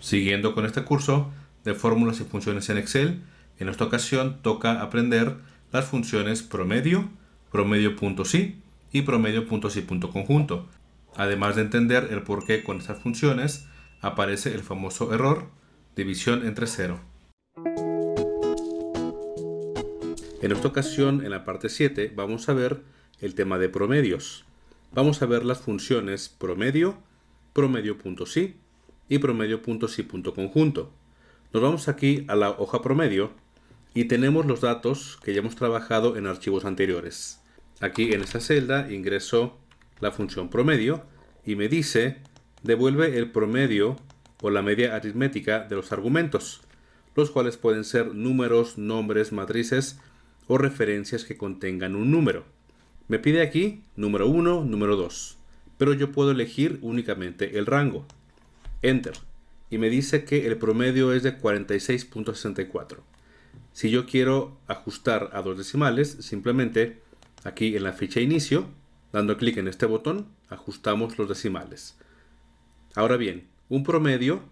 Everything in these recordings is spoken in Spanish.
Siguiendo con este curso de fórmulas y funciones en Excel, en esta ocasión toca aprender las funciones promedio, promedio.si y promedio.si.conjunto, además de entender el por qué con estas funciones aparece el famoso error división entre cero. En esta ocasión, en la parte 7, vamos a ver el tema de promedios. Vamos a ver las funciones promedio, promedio.si y promedio.si.conjunto. Nos vamos aquí a la hoja promedio y tenemos los datos que ya hemos trabajado en archivos anteriores. Aquí en esta celda ingreso la función promedio y me dice devuelve el promedio o la media aritmética de los argumentos, los cuales pueden ser números, nombres, matrices o referencias que contengan un número. Me pide aquí número 1, número 2, pero yo puedo elegir únicamente el rango. Enter. Y me dice que el promedio es de 46.64. Si yo quiero ajustar a dos decimales, simplemente aquí en la ficha inicio, dando clic en este botón, ajustamos los decimales. Ahora bien, un promedio,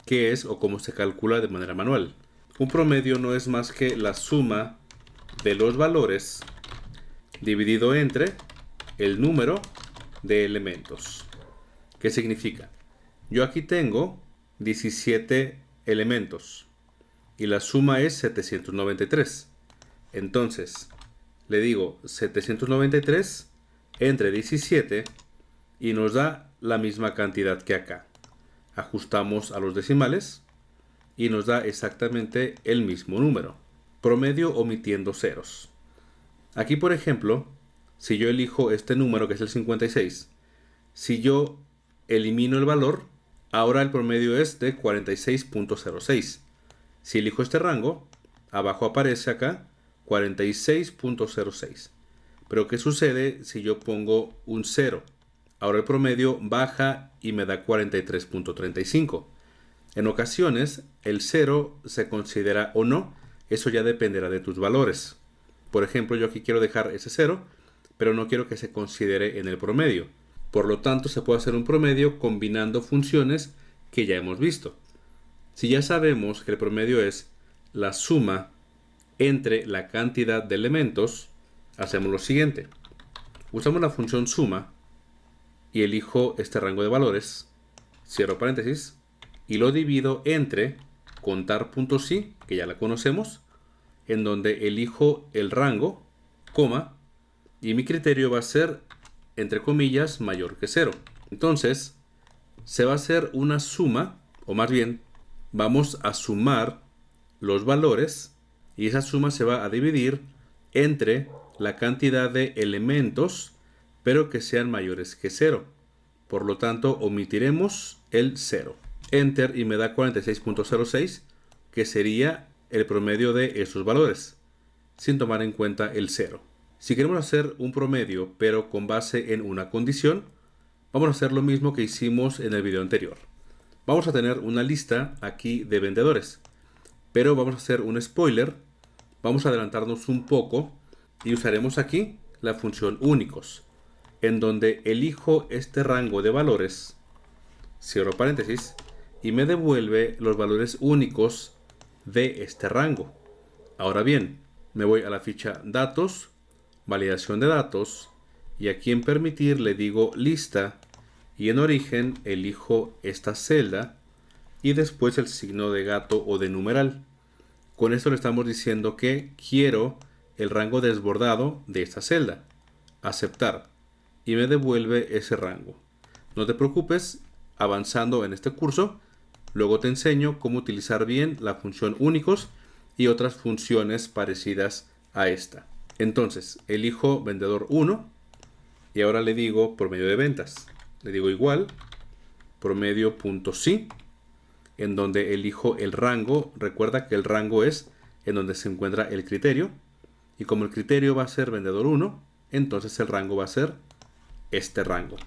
¿qué es o cómo se calcula de manera manual? Un promedio no es más que la suma de los valores dividido entre el número de elementos. ¿Qué significa? Yo aquí tengo 17 elementos y la suma es 793. Entonces, le digo 793 entre 17 y nos da la misma cantidad que acá. Ajustamos a los decimales y nos da exactamente el mismo número. Promedio omitiendo ceros. Aquí, por ejemplo, si yo elijo este número que es el 56, si yo elimino el valor, ahora el promedio es de 46.06. Si elijo este rango, abajo aparece acá 46.06. Pero ¿qué sucede si yo pongo un 0? Ahora el promedio baja y me da 43.35. En ocasiones, el 0 se considera o no, eso ya dependerá de tus valores. Por ejemplo, yo aquí quiero dejar ese 0, pero no quiero que se considere en el promedio. Por lo tanto, se puede hacer un promedio combinando funciones que ya hemos visto. Si ya sabemos que el promedio es la suma entre la cantidad de elementos, hacemos lo siguiente. Usamos la función suma y elijo este rango de valores, cierro paréntesis, y lo divido entre contar.si, que ya la conocemos, en donde elijo el rango, coma, y mi criterio va a ser, entre comillas, mayor que 0. Entonces, se va a hacer una suma, o más bien, vamos a sumar los valores, y esa suma se va a dividir entre la cantidad de elementos, pero que sean mayores que 0. Por lo tanto, omitiremos el 0. Enter y me da 46.06, que sería el promedio de esos valores, sin tomar en cuenta el 0. Si queremos hacer un promedio, pero con base en una condición, vamos a hacer lo mismo que hicimos en el video anterior. Vamos a tener una lista aquí de vendedores, pero vamos a hacer un spoiler, vamos a adelantarnos un poco y usaremos aquí la función únicos, en donde elijo este rango de valores, cierro paréntesis, y me devuelve los valores únicos de este rango. Ahora bien, me voy a la ficha datos, validación de datos, y aquí en permitir le digo lista, y en origen elijo esta celda y después el signo de gato o de numeral. Con esto le estamos diciendo que quiero el rango desbordado de esta celda. Aceptar. Y me devuelve ese rango. No te preocupes, avanzando en este curso, luego te enseño cómo utilizar bien la función únicos y otras funciones parecidas a esta. Entonces, elijo vendedor 1 y ahora le digo promedio de ventas. Le digo igual, promedio.si, en donde elijo el rango. Recuerda que el rango es en donde se encuentra el criterio. Y como el criterio va a ser vendedor 1, entonces el rango va a ser este rango,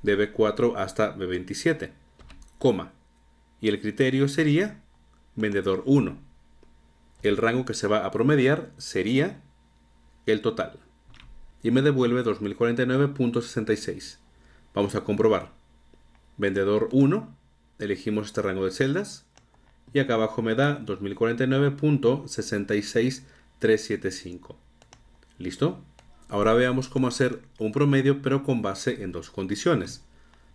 de B4 hasta B27, coma. Y el criterio sería vendedor 1. El rango que se va a promediar sería el total. Y me devuelve 2049.66. Vamos a comprobar. Vendedor 1, elegimos este rango de celdas y acá abajo me da 2049.66375. ¿Listo? Ahora veamos cómo hacer un promedio pero con base en dos condiciones.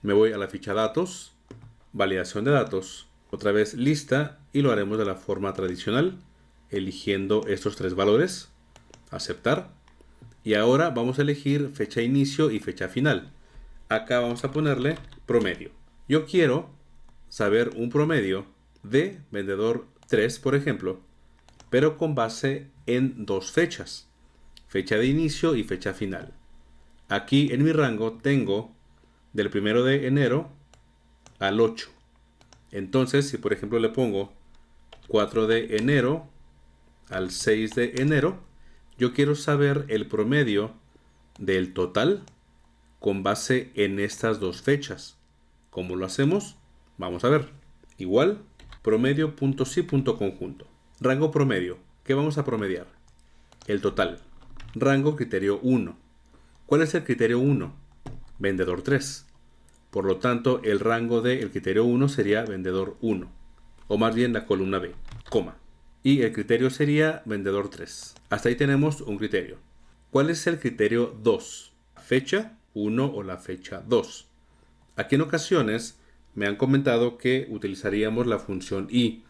Me voy a la ficha datos, validación de datos, otra vez lista y lo haremos de la forma tradicional, eligiendo estos tres valores, aceptar. Y ahora vamos a elegir fecha inicio y fecha final. Acá vamos a ponerle promedio. Yo quiero saber un promedio de vendedor 3, por ejemplo, pero con base en dos fechas, fecha de inicio y fecha final. Aquí en mi rango tengo del 1 de enero al 8. Entonces, si por ejemplo le pongo 4 de enero al 6 de enero, yo quiero saber el promedio del total con base en estas dos fechas. ¿Cómo lo hacemos? Vamos a ver. Igual, promedio.si.conjunto. Rango promedio. ¿Qué vamos a promediar? El total. Rango criterio 1. ¿Cuál es el criterio 1? Vendedor 3. Por lo tanto, el rango del criterio 1 sería vendedor 1. O más bien la columna B, coma. Y el criterio sería vendedor 3. Hasta ahí tenemos un criterio. ¿Cuál es el criterio 2? Fecha 1 o la fecha 2. Aquí en ocasiones me han comentado que utilizaríamos la función i,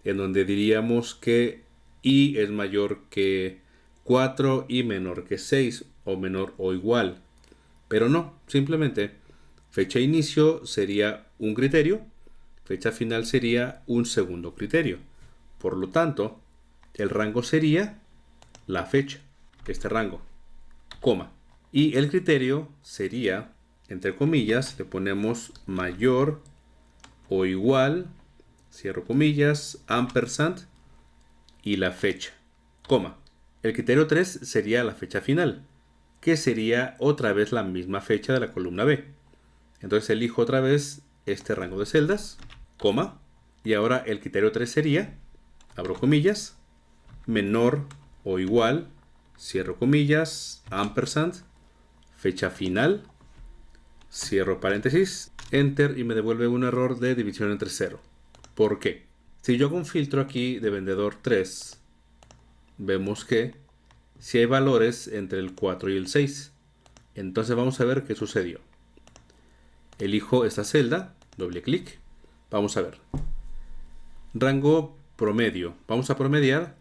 en donde diríamos que i es mayor que 4 y menor que 6 o menor o igual. Pero no, simplemente fecha inicio sería un criterio, fecha final sería un segundo criterio. Por lo tanto, el rango sería la fecha, este rango, coma. Y el criterio sería, entre comillas, le ponemos mayor o igual, cierro comillas, ampersand y la fecha, coma. El criterio 3 sería la fecha final, que sería otra vez la misma fecha de la columna B. Entonces elijo otra vez este rango de celdas, coma, y ahora el criterio 3 sería, abro comillas, menor o igual, cierro comillas, ampersand, fecha final, cierro paréntesis, enter y me devuelve un error de división entre 0. ¿Por qué? Si yo hago un filtro aquí de vendedor 3, vemos que si hay valores entre el 4 y el 6. Entonces vamos a ver qué sucedió. Elijo esta celda, doble clic, vamos a ver. Rango promedio, vamos a promediar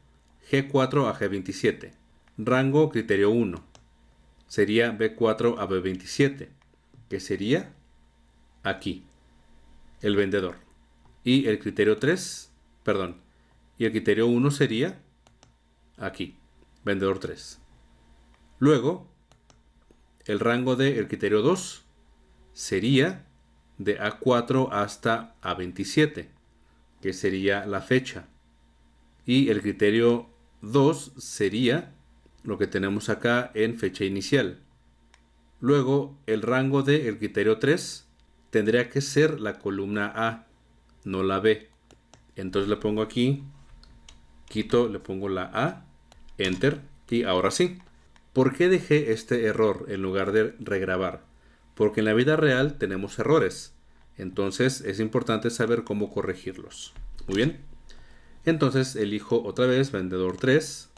G4 a G27. Rango criterio 1 sería B4 a B27, que sería aquí, el vendedor. Y el criterio 3, perdón, y el criterio 1 sería aquí, vendedor 3. Luego, el rango del criterio 2 sería de A4 hasta A27, que sería la fecha. Y el criterio 2 sería lo que tenemos acá en fecha inicial. Luego, el rango del criterio 3 tendría que ser la columna A, no la B. Entonces le pongo aquí, quito, le pongo la A, enter, y ahora sí. ¿Por qué dejé este error en lugar de regrabar? Porque en la vida real tenemos errores. Entonces es importante saber cómo corregirlos. Muy bien. Entonces elijo otra vez vendedor 3.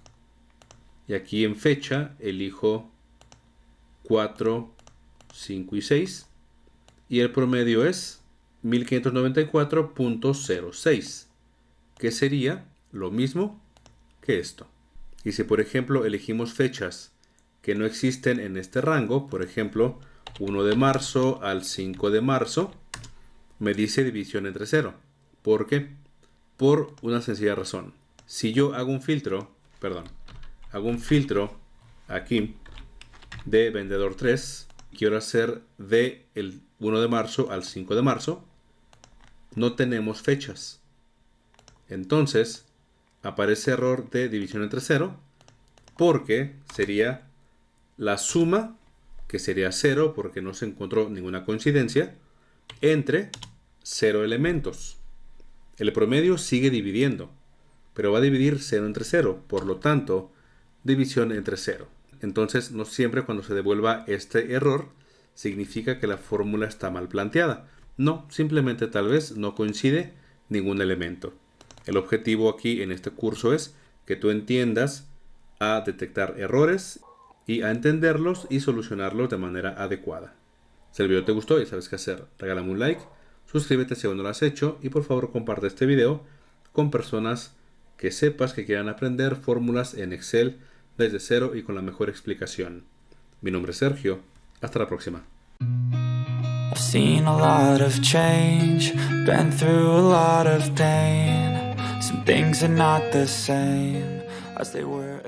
Y aquí en fecha elijo 4, 5 y 6. Y el promedio es 1594.06. Que sería lo mismo que esto. Y si por ejemplo elegimos fechas que no existen en este rango, por ejemplo 1 de marzo al 5 de marzo, me dice división entre 0. ¿Por qué? Por una sencilla razón. Si yo hago un filtro, aquí de vendedor 3, quiero hacer de el 1 de marzo al 5 de marzo, no tenemos fechas. Entonces aparece error de división entre 0 porque sería la suma, que sería 0 porque no se encontró ninguna coincidencia, entre 0 elementos. El promedio sigue dividiendo, pero va a dividir 0 entre 0, por lo tanto, división entre 0. Entonces, no siempre cuando se devuelva este error, significa que la fórmula está mal planteada. No, simplemente tal vez no coincide ningún elemento. El objetivo aquí en este curso es que tú entiendas a detectar errores y a entenderlos y solucionarlos de manera adecuada. Si el video te gustó, ya sabes qué hacer. Regálame un like, suscríbete si aún no lo has hecho y por favor comparte este video con personas que sepas que quieran aprender fórmulas en Excel desde cero y con la mejor explicación. Mi nombre es Sergio. Hasta la próxima. I've seen a lot of change, been through a lot of pain. Some things are not the same as they were.